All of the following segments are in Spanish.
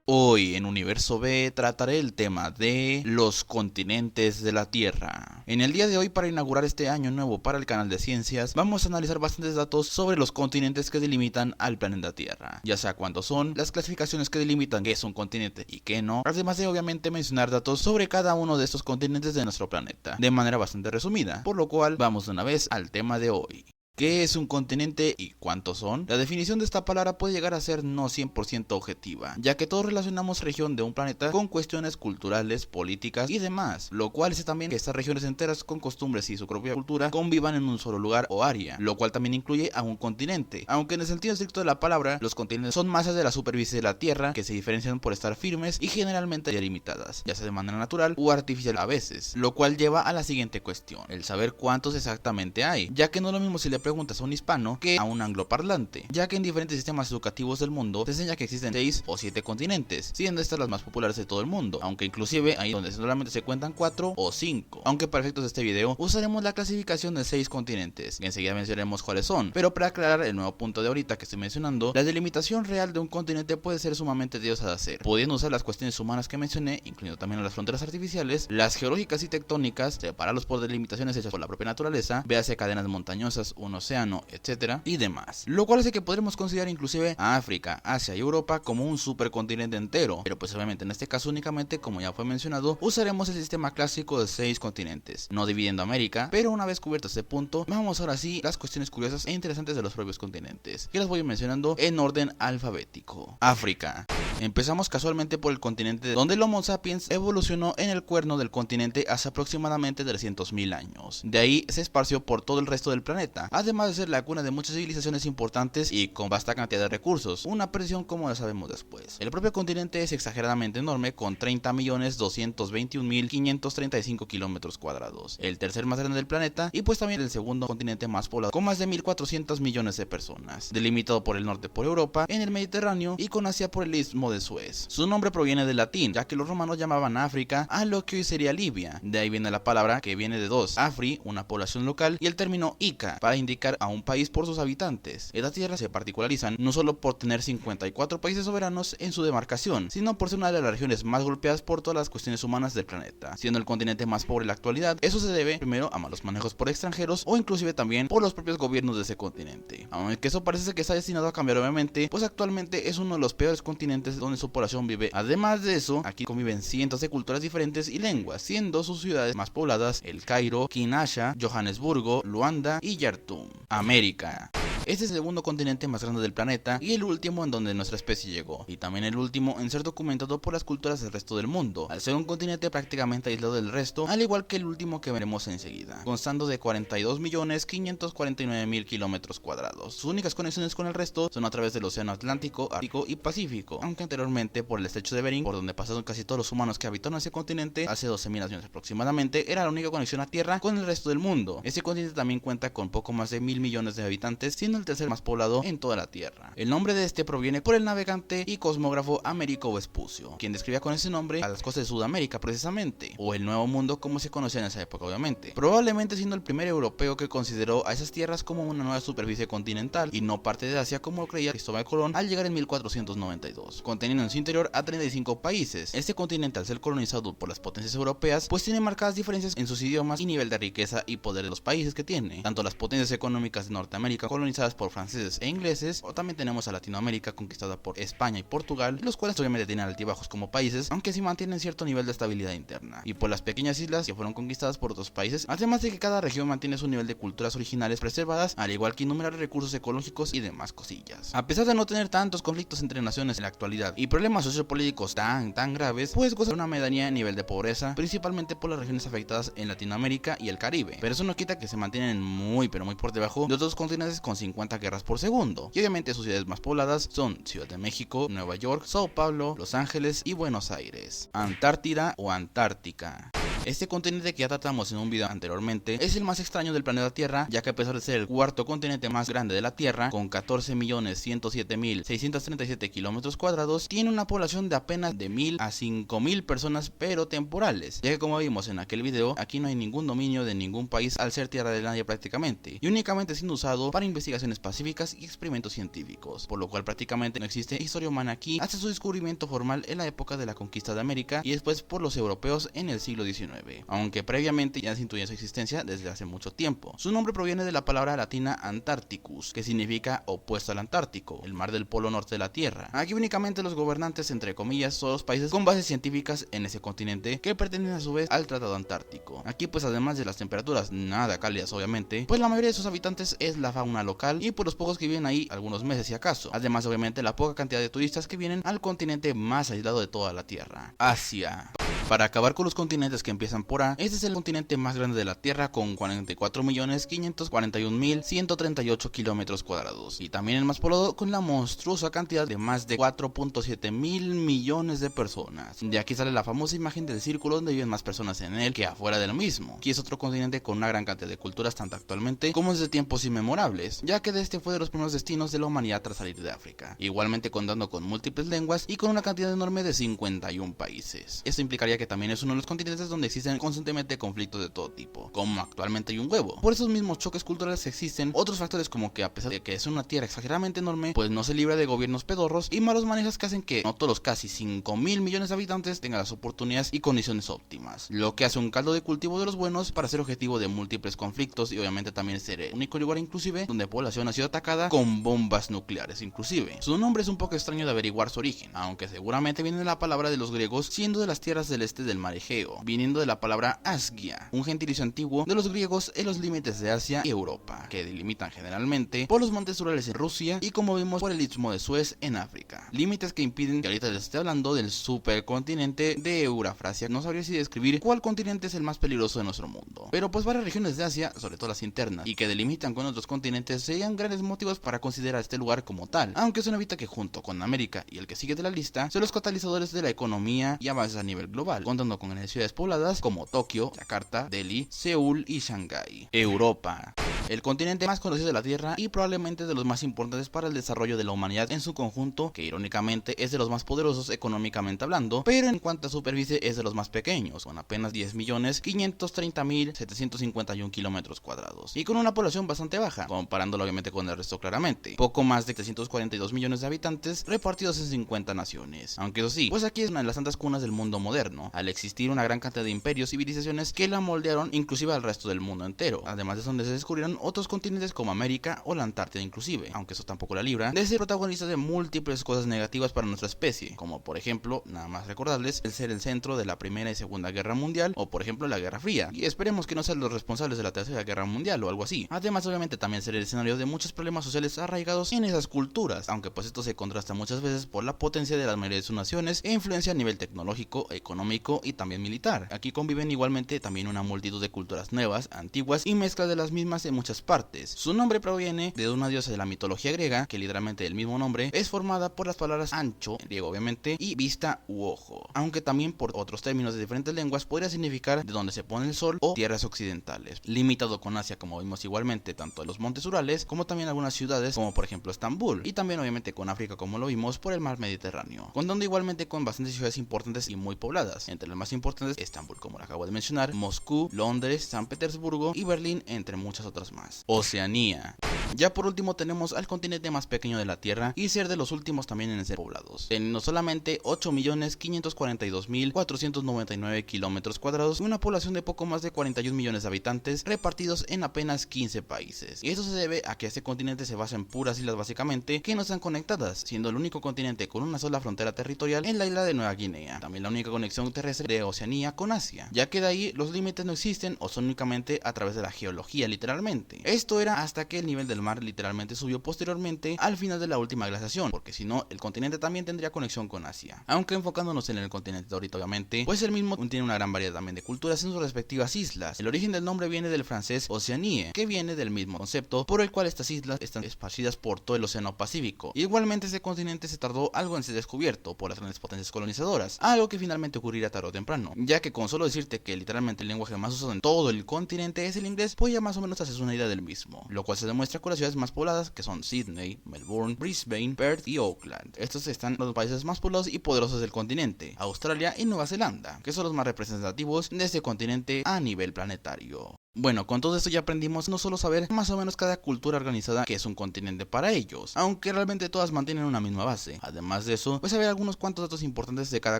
Hoy en Universo B trataré el tema de los continentes de la Tierra. En el día de hoy, para inaugurar este año nuevo para el canal de ciencias, vamos a analizar bastantes datos sobre los continentes que delimitan al planeta Tierra, ya sea cuántos son, las clasificaciones que delimitan qué es un continente y qué no, además de obviamente mencionar datos sobre cada uno de estos continentes de nuestro planeta, de manera bastante resumida, por lo cual vamos de una vez al tema de hoy. ¿Qué es un continente y cuántos son? La definición de esta palabra puede llegar a ser no 100% objetiva, ya que todos relacionamos región de un planeta con cuestiones culturales, políticas y demás, lo cual es también que estas regiones enteras con costumbres y su propia cultura convivan en un solo lugar o área, lo cual también incluye a un continente, aunque en el sentido estricto de la palabra, los continentes son masas de la superficie de la Tierra que se diferencian por estar firmes y generalmente delimitadas, ya sea de manera natural o artificial a veces, lo cual lleva a la siguiente cuestión, el saber cuántos exactamente hay, ya que no es lo mismo si le preguntas a un hispano que a un angloparlante, ya que en diferentes sistemas educativos del mundo se enseña que existen 6 o 7 continentes, siendo estas las más populares de todo el mundo, aunque inclusive hay donde solamente se cuentan 4 o 5, aunque para efectos de este video usaremos la clasificación de 6 continentes, y enseguida mencionaremos cuáles son, pero para aclarar el nuevo punto de ahorita que estoy mencionando, la delimitación real de un continente puede ser sumamente tediosa de hacer, pudiendo usar las cuestiones humanas que mencioné, incluyendo también las fronteras artificiales, las geológicas y tectónicas, separarlos por delimitaciones hechas por la propia naturaleza, véase cadenas montañosas, un océano, etcétera, y demás. Lo cual hace que podremos considerar inclusive a África, Asia y Europa como un supercontinente entero, pero pues obviamente en este caso únicamente, como ya fue mencionado, usaremos el sistema clásico de 6 continentes, no dividiendo América, pero una vez cubierto este punto, vamos ahora sí las cuestiones curiosas e interesantes de los propios continentes, que las voy mencionando en orden alfabético. África. Empezamos casualmente por el continente donde el Homo sapiens evolucionó en el cuerno del continente hace aproximadamente 300.000 años. De ahí se esparció por todo el resto del planeta, además de ser la cuna de muchas civilizaciones importantes y con vasta cantidad de recursos, una presión como ya sabemos después. El propio continente es exageradamente enorme con 30.221.535 kilómetros cuadrados, el tercer más grande del planeta y pues también el segundo continente más poblado con más de 1.400 millones de personas, delimitado por el norte por Europa, en el Mediterráneo y con Asia por el istmo de Suez. Su nombre proviene del latín, ya que los romanos llamaban África a lo que hoy sería Libia, de ahí viene la palabra que viene de dos, Afri, una población local, y el término Ica, para indicar a un país por sus habitantes. Estas tierras se particularizan no solo por tener 54 países soberanos en su demarcación, sino por ser una de las regiones más golpeadas por todas las cuestiones humanas del planeta, siendo el continente más pobre en la actualidad. Eso se debe primero a malos manejos por extranjeros o inclusive también por los propios gobiernos de ese continente, aunque eso parece que está destinado a cambiar obviamente, pues actualmente es uno de los peores continentes donde su población vive. Además de eso, aquí conviven cientos de culturas diferentes y lenguas, siendo sus ciudades más pobladas El Cairo, Kinshasa, Johannesburgo, Luanda y Yartum. América. Este es el segundo continente más grande del planeta y el último en donde nuestra especie llegó, y también el último en ser documentado por las culturas del resto del mundo, al ser un continente prácticamente aislado del resto, al igual que el último que veremos enseguida, constando de 42.549.000 kilómetros cuadrados. Sus únicas conexiones con el resto son a través del océano Atlántico, Ártico y Pacífico, aunque anteriormente por el estrecho de Bering, por donde pasaron casi todos los humanos que habitaron ese continente hace 12.000 años aproximadamente, era la única conexión a Tierra con el resto del mundo. Este continente también cuenta con poco más de 1.000 millones de habitantes, siendo el tercer más poblado en toda la Tierra. El nombre de este proviene por el navegante y cosmógrafo Américo Vespucio, quien describía con ese nombre a las costas de Sudamérica precisamente, o el Nuevo Mundo como se conocía en esa época obviamente, probablemente siendo el primer europeo que consideró a esas tierras como una nueva superficie continental y no parte de Asia como creía Cristóbal Colón al llegar en 1492, conteniendo en su interior a 35 países. Este continente, al ser colonizado por las potencias europeas, pues tiene marcadas diferencias en sus idiomas y nivel de riqueza y poder de los países que tiene, tanto las potencias económicas de Norteamérica colonizadas por franceses e ingleses, o también tenemos a Latinoamérica conquistada por España y Portugal, los cuales obviamente tienen altibajos como países, aunque sí mantienen cierto nivel de estabilidad interna, y por las pequeñas islas que fueron conquistadas por otros países, además de que cada región mantiene su nivel de culturas originales preservadas, al igual que innumerables recursos ecológicos y demás cosillas. A pesar de no tener tantos conflictos entre naciones en la actualidad y problemas sociopolíticos tan graves, pues goza de una medianía a nivel de pobreza, principalmente por las regiones afectadas en Latinoamérica y el Caribe, pero eso no quita que se mantienen muy por debajo de otros continentes con 50 guerras por segundo, y obviamente sus ciudades más pobladas son Ciudad de México, Nueva York, Sao Paulo, Los Ángeles y Buenos Aires. Antártida o Antártica. Este continente, que ya tratamos en un video anteriormente, es el más extraño del planeta Tierra, ya que a pesar de ser el cuarto continente más grande de la Tierra, con 14.107.637 kilómetros cuadrados, tiene una población de apenas de 1.000 a 5.000 personas, pero temporales, ya que como vimos en aquel video, aquí no hay ningún dominio de ningún país al ser tierra de nadie prácticamente, y únicamente siendo usado para investigaciones pacíficas y experimentos científicos, por lo cual prácticamente no existe historia humana aquí hasta su descubrimiento formal en la época de la conquista de América y después por los europeos en el siglo XIX, aunque previamente ya se intuía su existencia desde hace mucho tiempo. Su nombre proviene de la palabra latina Antarcticus, que significa opuesto al Antártico, el mar del polo norte de la Tierra. Aquí únicamente los gobernantes, entre comillas, son los países con bases científicas en ese continente que pertenecen a su vez al Tratado Antártico. Aquí pues además de las temperaturas nada cálidas obviamente, pues la mayoría de sus habitantes es la fauna local y por los pocos que viven ahí algunos meses si acaso. Además obviamente la poca cantidad de turistas que vienen al continente más aislado de toda la Tierra, Asia. Para acabar con los continentes que empiezan por A, este es el continente más grande de la Tierra con 44.541.138 kilómetros cuadrados y también el más poblado con la monstruosa cantidad de más de 4.7 mil millones de personas. De aquí sale la famosa imagen del círculo donde viven más personas en él que afuera del mismo. Aquí es otro continente con una gran cantidad de culturas tanto actualmente como desde tiempos inmemorables, ya que este fue de los primeros destinos de la humanidad tras salir de África, igualmente contando con múltiples lenguas y con una cantidad enorme de 51 países. Esto implicaría que también es uno de los continentes donde existen constantemente conflictos de todo tipo, como actualmente hay un huevo. Por esos mismos choques culturales existen otros factores como que a pesar de que es una tierra exageradamente enorme, pues no se libra de gobiernos pedorros y malos manejos que hacen que no todos los casi 5.000 millones de habitantes tengan las oportunidades y condiciones óptimas, lo que hace un caldo de cultivo de los buenos para ser objetivo de múltiples conflictos y obviamente también ser el único lugar inclusive donde población ha sido atacada con bombas nucleares inclusive. Su nombre es un poco extraño de averiguar su origen, aunque seguramente viene de la palabra de los griegos, siendo de las tierras del este del mar Egeo, viniendo de la palabra Asgia, un gentilicio antiguo de los griegos en los límites de Asia y Europa, que delimitan generalmente por los montes Urales en Rusia y como vimos por el istmo de Suez en África, límites que impiden que ahorita les esté hablando del supercontinente de Eurafrasia. No sabría si describir cuál continente es el más peligroso de nuestro mundo, pero pues varias regiones de Asia, sobre todo las internas y que delimitan con otros continentes, serían grandes motivos para considerar este lugar como tal, aunque eso no evita que junto con América y el que sigue de la lista son los catalizadores de la economía y avances a nivel global, contando con grandes ciudades pobladas como Tokio, Yakarta, Delhi, Seúl y Shanghái. Europa, el continente más conocido de la Tierra y probablemente de los más importantes para el desarrollo de la humanidad en su conjunto, que irónicamente es de los más poderosos económicamente hablando, pero en cuanto a superficie es de los más pequeños, con apenas 10.530.751 kilómetros cuadrados y con una población bastante baja, comparándolo obviamente con el resto claramente, poco más de 342 millones de habitantes repartidos en 50 naciones, aunque eso sí, pues aquí es una de las tantas cunas del mundo moderno, al existir una gran cantidad de imperios y civilizaciones que la moldearon inclusive al resto del mundo entero, además de donde se descubrieron otros continentes como América o la Antártida inclusive, aunque eso tampoco la libra de ser protagonista de múltiples cosas negativas para nuestra especie, como por ejemplo, nada más recordarles, el ser el centro de la Primera y Segunda Guerra Mundial o por ejemplo la Guerra Fría, y esperemos que no sean los responsables de la Tercera Guerra Mundial o algo así, además obviamente también ser el escenario de muchos problemas sociales arraigados en esas culturas, aunque pues esto se contrasta muchas veces por la potencia de las mayoría de sus naciones e influencia a nivel tecnológico, económico y también militar. Aquí conviven igualmente también una multitud de culturas nuevas, antiguas y mezcla de las mismas en muchas partes. Su nombre proviene de una diosa de la mitología griega, que literalmente el mismo nombre es formada por las palabras ancho, en griego obviamente, y vista u ojo, aunque también por otros términos de diferentes lenguas podría significar de donde se pone el sol o tierras occidentales, limitado con Asia como vimos igualmente tanto los montes Urales como también algunas ciudades como por ejemplo Estambul, y también obviamente con África como lo vimos por el mar Mediterráneo, contando igualmente con bastantes ciudades importantes y muy pobladas, entre las más importantes Estambul como lo acabo de mencionar, Moscú, Londres, San Petersburgo y Berlín, entre muchas otras más. Oceanía. Ya por último tenemos al continente más pequeño de la Tierra y ser de los últimos también en ser poblados, teniendo solamente 8.542.499 kilómetros cuadrados y una población de poco más de 41 millones de habitantes repartidos en apenas 15 países. Y eso se debe a que este continente se basa en puras islas básicamente que no están conectadas, siendo el único continente con una sola frontera territorial en la isla de Nueva Guinea, también la única conexión terrestre de Oceanía con Asia, ya que de ahí los límites no existen o son únicamente a través de la geología literalmente. Esto era hasta que el nivel del mar literalmente subió posteriormente al final de la última glaciación, porque si no el continente también tendría conexión con Asia. Aunque enfocándonos en el continente de ahorita obviamente, pues el mismo tiene una gran variedad también de culturas en sus respectivas islas. El origen del nombre viene del francés Océanie, que viene del mismo concepto por el cual estas islas están esparcidas por todo el océano Pacífico. Igualmente este continente se tardó algo en ser descubierto por las grandes potencias colonizadoras, algo que finalmente ocurrió ocurrirá tarde o temprano, ya que con solo decirte que literalmente el lenguaje más usado en todo el continente es el inglés, pues ya más o menos haces una idea del mismo, lo cual se demuestra con las ciudades más pobladas, que son Sydney, Melbourne, Brisbane, Perth y Auckland. Estos están los países más poblados y poderosos del continente, Australia y Nueva Zelanda, que son los más representativos de este continente a nivel planetario. Bueno, con todo esto ya aprendimos no solo saber más o menos cada cultura organizada que es un continente para ellos, aunque realmente todas mantienen una misma base. Además de eso, pues saber algunos cuantos datos importantes de cada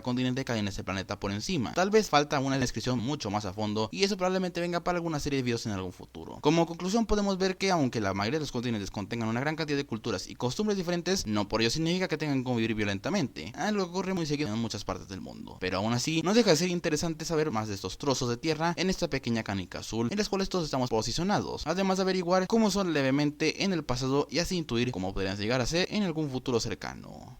continente que hay en este planeta por encima. Tal vez falta una descripción mucho más a fondo y eso probablemente venga para alguna serie de videos en algún futuro. Como conclusión podemos ver que aunque la mayoría de los continentes contengan una gran cantidad de culturas y costumbres diferentes, no por ello significa que tengan que convivir violentamente, algo que ocurre muy seguido en muchas partes del mundo. Pero aún así, no deja de ser interesante saber más de estos trozos de tierra en esta pequeña canica azul, en las cuales todos estamos posicionados, además de averiguar cómo son levemente en el pasado y así intuir cómo podrían llegar a ser en algún futuro cercano.